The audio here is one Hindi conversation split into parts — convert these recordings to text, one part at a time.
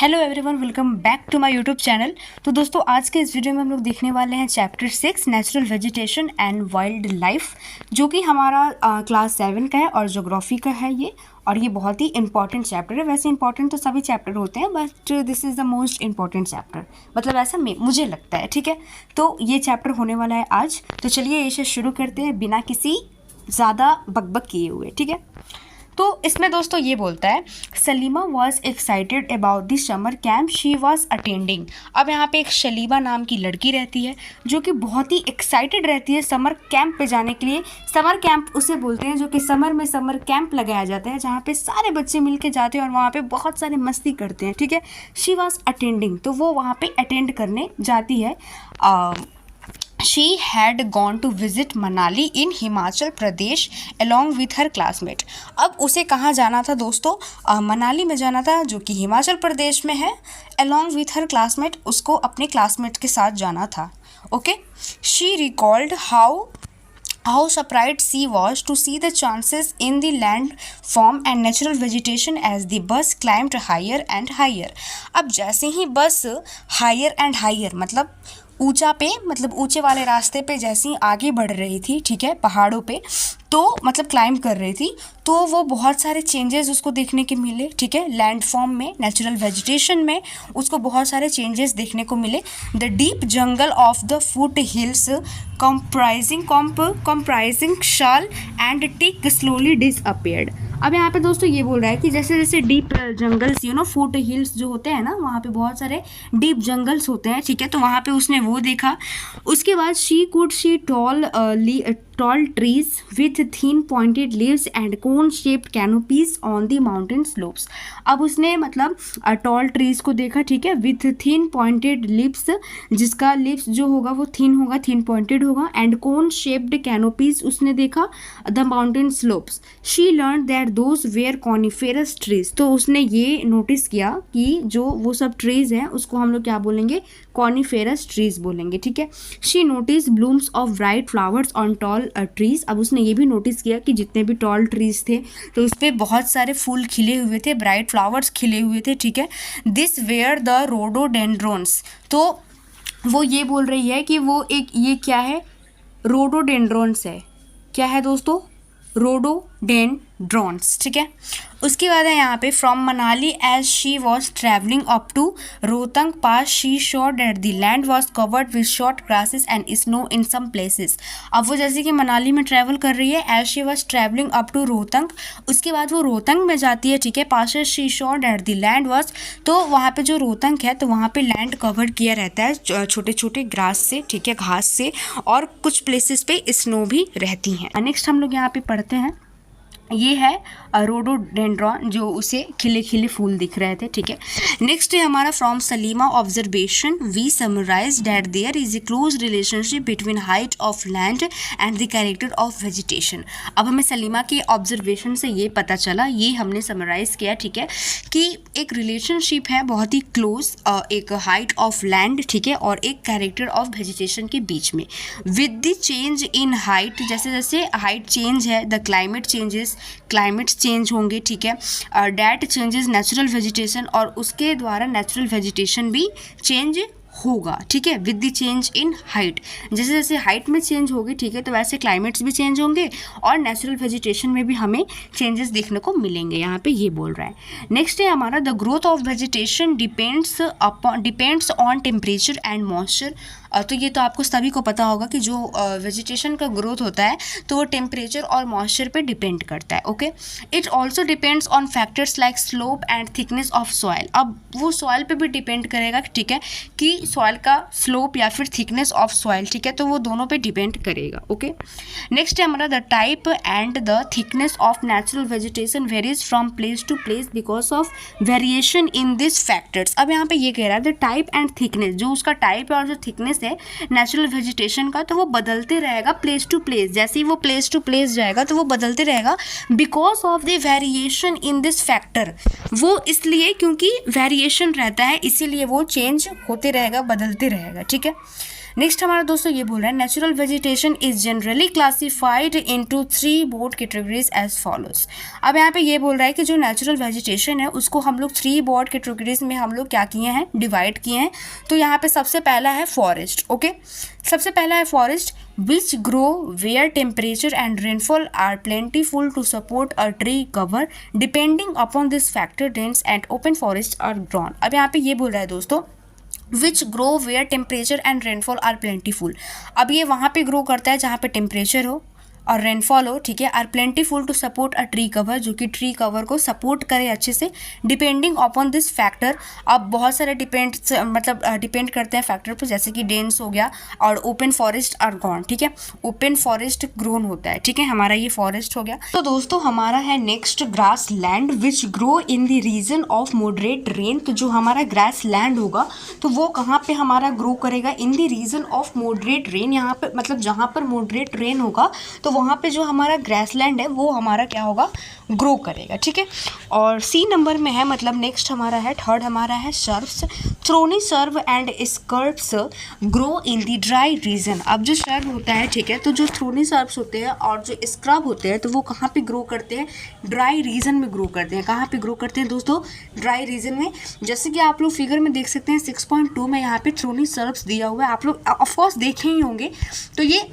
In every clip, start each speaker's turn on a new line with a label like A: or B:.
A: Hello everyone, welcome back to my YouTube channel. तो दोस्तों, आज के इस वीडियो में हम लोग देखने वाले हैं chapter 6 natural vegetation and wild life, जो कि हमारा क्लास 7 का है और ज्योग्राफी का है ये। और ये बहुत ही इंपॉर्टेंट चैप्टर है। वैसे इंपॉर्टेंट तो सभी चैप्टर होते हैं, but this is the most important chapter, मतलब ऐसा मुझे लगता है। ठीक है, तो ये चैप्टर होने वाला है आज। तो चलिए इसे शुरू करते हैं बिना किसी ज़्यादा बकबक किए हुए। ठीक है, तो इसमें दोस्तों ये बोलता है, Salima was excited about the summer camp she was attending. अब यहाँ पे एक शलीमा नाम की लड़की रहती है जो कि बहुत ही एक्साइटेड रहती है समर कैंप पे जाने के लिए। समर कैंप उसे बोलते हैं जो कि समर में समर कैंप लगाया जाता है, जहाँ पे सारे बच्चे मिलके जाते हैं और वहाँ पे बहुत सारे मस्ती करते हैं। ठीक है, शी वॉज अटेंडिंग, तो वो वहाँ पे अटेंड करने जाती है। She had gone to visit Manali in Himachal Pradesh along with her classmate। अब उसे कहाँ जाना था दोस्तों? मनाली में जाना था, जो कि हिमाचल प्रदेश में है। along with her classmate, उसको अपने क्लासमेट के साथ जाना था। Okay, she recalled how surprised she was to see the chances in the landform and natural vegetation as the bus climbed higher and higher। अब जैसे ही बस higher and higher मतलब ऊंचा पे, मतलब ऊंचे वाले रास्ते पे जैसे ही आगे बढ़ रही थी, ठीक है, पहाड़ों पे, तो मतलब क्लाइंब कर रही थी, तो वो बहुत सारे चेंजेस उसको देखने के मिले। ठीक है, लैंड फॉर्म में, नेचुरल वेजिटेशन में उसको बहुत सारे चेंजेस देखने को मिले। The deep jungle of the foot hills comprising shall and tick slowly disappeared. अब यहाँ पे दोस्तों ये बोल रहा है कि जैसे जैसे डीप जंगल्स, फुट हिल्स जो होते हैं ना, वहाँ पे बहुत सारे डीप जंगल्स होते हैं। ठीक है, तो वहाँ पे उसने वो देखा। उसके बाद she could see tall trees with thin pointed leaves and cone shaped canopies on the mountain slopes। अब उसने मतलब टॉल ट्रीज को देखा, ठीक है, विथ थिन पॉइंटेड लिप्स, जिसका लिप्स जो होगा वो थिन होगा, थिन पॉइंटेड होगा, एंड कोन शेप्ड कैनोपीज उसने देखा the mountain slopes. She learn that those were coniferous trees. तो उसने ये नोटिस किया कि जो वो सब ट्रीज हैं उसको हम लोग क्या बोलेंगे? कॉनिफेरस ट्रीज बोलेंगे। ठीक है, she notice blooms of bright flowers on tall trees. अब उसने ये भी नोटिस किया कि जितने भी टॉल ट्रीज थे तो उस पर बहुत सारे फूल खिले हुए थे, ब्राइट फ्लावर्स खिले हुए थे। ठीक है, दिस वेयर द रोडोडेंड्रोन्स। तो वो ये बोल रही है कि वो एक, ये क्या है? रोडोडेंड्रोन्स है। क्या है दोस्तों? रोडोडेंड्रोन्स। ठीक है, उसके बाद है यहाँ पे, from Manali as she was travelling up to Rohtang Pass she saw that the land was covered with short grasses and snow in some places. अब वो जैसे कि मनाली में ट्रैवल कर रही है, as she was travelling up to Rohtang, उसके बाद वो रोहतंग में जाती है। ठीक है, पास she saw that the land was, तो वहाँ पे जो रोहतंग है तो वहाँ पे लैंड कवर्ड किया रहता है छोटे छोटे ग्रास से, ठीक है, घास से, और कुछ प्लेसेस पे स्नो भी रहती हैं। नेक्स्ट हम लोग यहाँ पे पढ़ते हैं, ये है रोडोडेंड्रॉन, जो उसे खिले खिले फूल दिख रहे थे। ठीक है, नेक्स्ट है हमारा, from Salima observation we summarise that there is a close relationship between height of land and the character of vegetation. अब हमें सलीमा के ऑब्जर्वेशन से ये पता चला, ये हमने समराइज किया, ठीक है, कि एक रिलेशनशिप है बहुत ही क्लोज, एक हाइट ऑफ लैंड, ठीक है, और एक कैरेक्टर ऑफ वेजिटेशन के बीच में। With the change in height, जैसे जैसे हाइट चेंज है, the climate changes, climates change होंगे। ठीक है, डैट चेंजेस नेचुरल वेजिटेशन, और उसके द्वारा नेचुरल वेजिटेशन भी चेंज होगा। ठीक है, with the change in height, जैसे जैसे हाइट में चेंज होगी, ठीक है, तो वैसे क्लाइमेट्स भी चेंज होंगे और नेचुरल वेजिटेशन में भी हमें चेंजेस देखने को मिलेंगे, यहाँ पे ये बोल रहा है। नेक्स्ट है हमारा, the growth of vegetation depends on temperature and moisture. तो ये तो आपको सभी को पता होगा कि जो वेजिटेशन का ग्रोथ होता है तो वो टेम्परेचर और मॉइस्चर पे डिपेंड करता है। Okay, it also depends on factors like slope and thickness of soil. अब वो सॉइल पे भी डिपेंड करेगा, ठीक है, कि सॉइल का स्लोप या फिर थिकनेस ऑफ सॉइल, ठीक है, तो वो दोनों पे डिपेंड करेगा। ओके, नेक्स्ट है हमारा, the type and the thickness of natural vegetation varies from place to place because of variation in this factors. अब यहाँ पे ये कह रहा है, द टाइप एंड थिकनेस, जो उसका टाइप है और जो थिकनेस है नेचुरल वेजिटेशन का, तो वो बदलते रहेगा प्लेस टू प्लेस। जैसे ही वो प्लेस टू प्लेस जाएगा तो वो बदलते रहेगा, because of the variation in this factor. वो इसलिए क्योंकि वेरिएशन रहता है, इसीलिए वो चेंज होते रहेगा, बदलते रहेगा। ठीक है, नेक्स्ट हमारा दोस्तों ये बोल रहा है natural vegetation is generally classified into 3 broad categories as follows. अब यहाँ पे ये बोल रहा है कि जो नेचुरल वेजिटेशन है उसको हम लोग 3 broad कैटेगरीज में हम लोग क्या किए हैं, डिवाइड किए हैं। तो यहाँ पे सबसे पहला है फॉरेस्ट। ओके, सबसे पहला है forest which grow where temperature and rainfall are plentiful to support a tree cover. Depending upon this factor, dense and open forests are grown. अब यहाँ पे ये बोल रहा है दोस्तों which grow where temperature and rainfall are plentiful. अब ये वहाँ पे ग्रो करता है जहाँ पे टेम्परेचर हो और रेनफॉल हो, ठीक है। Are plentiful to support a tree cover, जो कि ट्री कवर को सपोर्ट करे अच्छे से। डिपेंडिंग अपॉन दिस फैक्टर, अब बहुत सारे डिपेंड करते हैं फैक्टर पर, जैसे कि डेंस हो गया और ओपन फॉरेस्ट आर गॉन, ठीक है। ओपन फॉरेस्ट ग्रोन होता है, ठीक है। हमारा ये फॉरेस्ट हो गया। तो दोस्तों हमारा है next grassland which grow in the region of moderate rain. तो जो हमारा ग्रास लैंड होगा तो वो कहाँ पे हमारा ग्रो करेगा, in the region of moderate rain. यहाँ पे मतलब जहाँ पर मॉडरेट रेन होगा तो वहाँ पे जो हमारा ग्रासलैंड है वो हमारा क्या होगा, ग्रो करेगा, ठीक है। और सी नंबर में है, मतलब नेक्स्ट हमारा है थर्ड हमारा है shrubs. Thorny shrubs and scrubs grow in the dry region. अब जो सर्व होता है, ठीक है, तो जो थ्रोनी सर्व्स होते हैं और जो स्क्रब होते हैं तो वो कहाँ पे ग्रो करते हैं, ड्राई रीजन में ग्रो करते हैं। कहाँ पे ग्रो करते हैं दोस्तों, ड्राई रीजन में। जैसे कि आप लोग फिगर में देख सकते हैं 6.2 में यहाँ पे थ्रोनी सर्व्स दिया हुआ है, आप लोग ऑफकोर्स देखे ही होंगे। तो ये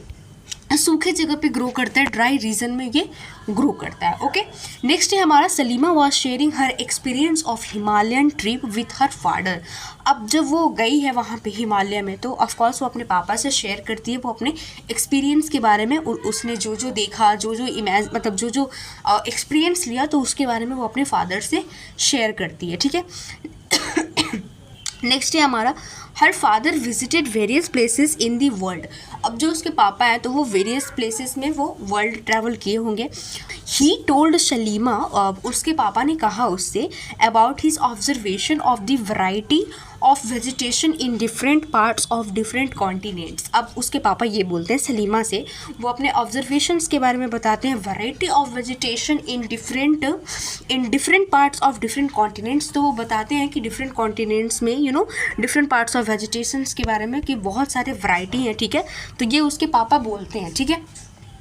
A: सूखे जगह पे ग्रो करता है, ड्राई रीजन में ये ग्रो करता है। ओके, नेक्स्ट है हमारा Salima was sharing her experience of Himalayan trip with her father. अब जब वो गई है वहाँ पे हिमालय में तो ऑफकोर्स वो अपने पापा से शेयर करती है वो अपने एक्सपीरियंस के बारे में, और उसने जो जो देखा, जो जो जो एक्सपीरियंस लिया तो उसके बारे में वो अपने फादर से शेयर करती है, ठीक है। नेक्स्ट है हमारा her father visited various places in the world. अब जो उसके पापा है तो वो वेरियस प्लेसेस में वो वर्ल्ड ट्रैवल किए होंगे। ही टोल्ड सलीमा, उसके पापा ने कहा उससे, about his observation of the variety of vegetation in different parts of different continents. अब उसके पापा ये बोलते हैं सलीमा से, वो अपने ऑब्जर्वेशंस के बारे में बताते हैं, variety of vegetation in different parts of different continents. तो वो बताते हैं कि डिफरेंट कॉन्टिनेंट्स में डिफरेंट पार्ट्स ऑफ वेजिटेशंस के बारे में कि बहुत सारे वैरायटी हैं, ठीक है। तो ये उसके पापा बोलते हैं, ठीक है।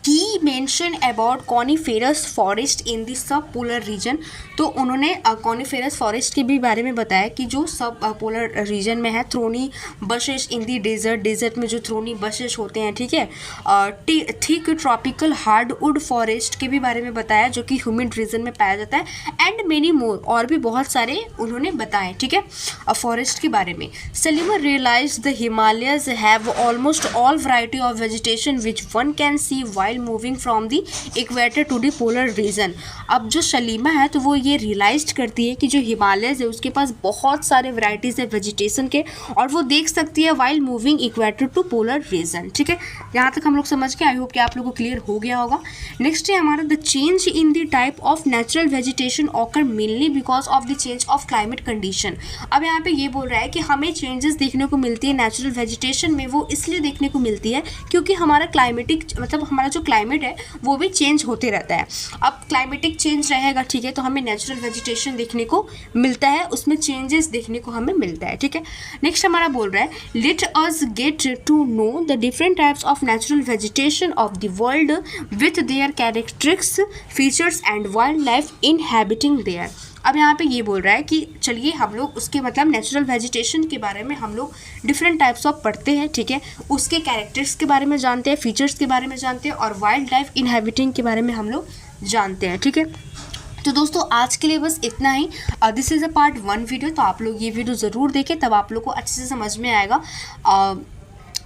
A: He mention about coniferous forest in the sub polar region. तो उन्होंने कॉनिफेरस फॉरेस्ट के भी बारे में बताया कि जो सब पोलर रीजन में है। Thorny bushes in the desert में जो थ्रोनी बशेस होते हैं, ठीक है। थिक ट्रॉपिकल हार्डवुड फॉरेस्ट के भी बारे में बताया जो कि ह्यूमिड रीजन में पाया जाता है। एंड मेनी मोर, और भी बहुत सारे उन्होंने बताए, ठीक है, फॉरेस्ट के बारे में। Salima realise the Himalayas have almost all variety of vegetation which one can see while moving from the equator to the polar region. अब जो सलीमा है तो वो ये रियलाइज करती है कि जो हिमालयज है उसके पास बहुत सारे वैरायटीज़ है वेजिटेशन के, और वो देख सकती है while moving equator to polar region, ठीक है। यहाँ तक हम लोग समझ के, आई होप कि आप लोगों को क्लियर हो गया होगा। नेक्स्ट है हमारा the change in the type of natural vegetation occur mainly because of the change of climate condition. अब यहाँ पे ये बोल रहा है कि हमें चेंजेस देखने को मिलती है नेचुरल वेजिटेशन में, वो इसलिए देखने को मिलती है क्योंकि हमारा क्लाइमेटिक हमारा जो क्लाइमेट है वो भी चेंज होते रहता है। अब क्लाइमेटिक चेंज रहेगा, ठीक है, तो हमें नेचुरल वेजिटेशन देखने को मिलता है, उसमें चेंजेस देखने को हमें मिलता है, ठीक है। नेक्स्ट हमारा बोल रहा है let us get to know the different types of natural vegetation of the world with their characteristics features and wildlife inhabiting there. अब यहाँ पे ये बोल रहा है कि चलिए हम लोग उसके नेचुरल वेजिटेशन के बारे में हम लोग डिफरेंट टाइप्स ऑफ पढ़ते हैं, ठीक है, उसके कैरेक्टर्स के बारे में जानते हैं, फीचर्स के बारे में जानते हैं, और वाइल्ड लाइफ इनहैबिटिंग के बारे में हम लोग जानते हैं, ठीक है। तो दोस्तों आज के लिए बस इतना ही। This is a part 1 video, तो आप लोग ये वीडियो ज़रूर देखें, तब आप लोग को अच्छे से समझ में आएगा।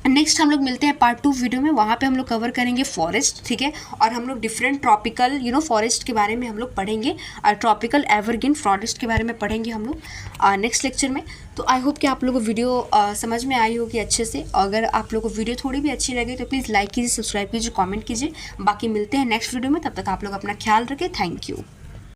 A: नेक्स्ट हम लोग मिलते हैं पार्ट 2 वीडियो में, वहाँ पे हम लोग कवर करेंगे फॉरेस्ट, ठीक है, और हम लोग डिफरेंट ट्रॉपिकल फॉरेस्ट के बारे में हम लोग पढ़ेंगे, और ट्रॉपिकल एवरग्रीन फॉरेस्ट के बारे में पढ़ेंगे हम लोग नेक्स्ट लेक्चर में। तो आई होप कि आप लोगों को वीडियो समझ में आई होगी अच्छे से। अगर आप लोगों को वीडियो थोड़ी भी अच्छी लगे तो प्लीज़ लाइक कीजिए, सब्सक्राइब कीजिए, कॉमेंट कीजिए। बाकी मिलते हैं नेक्स्ट वीडियो में, तब तक आप लोग अपना ख्याल रखें। Thank you.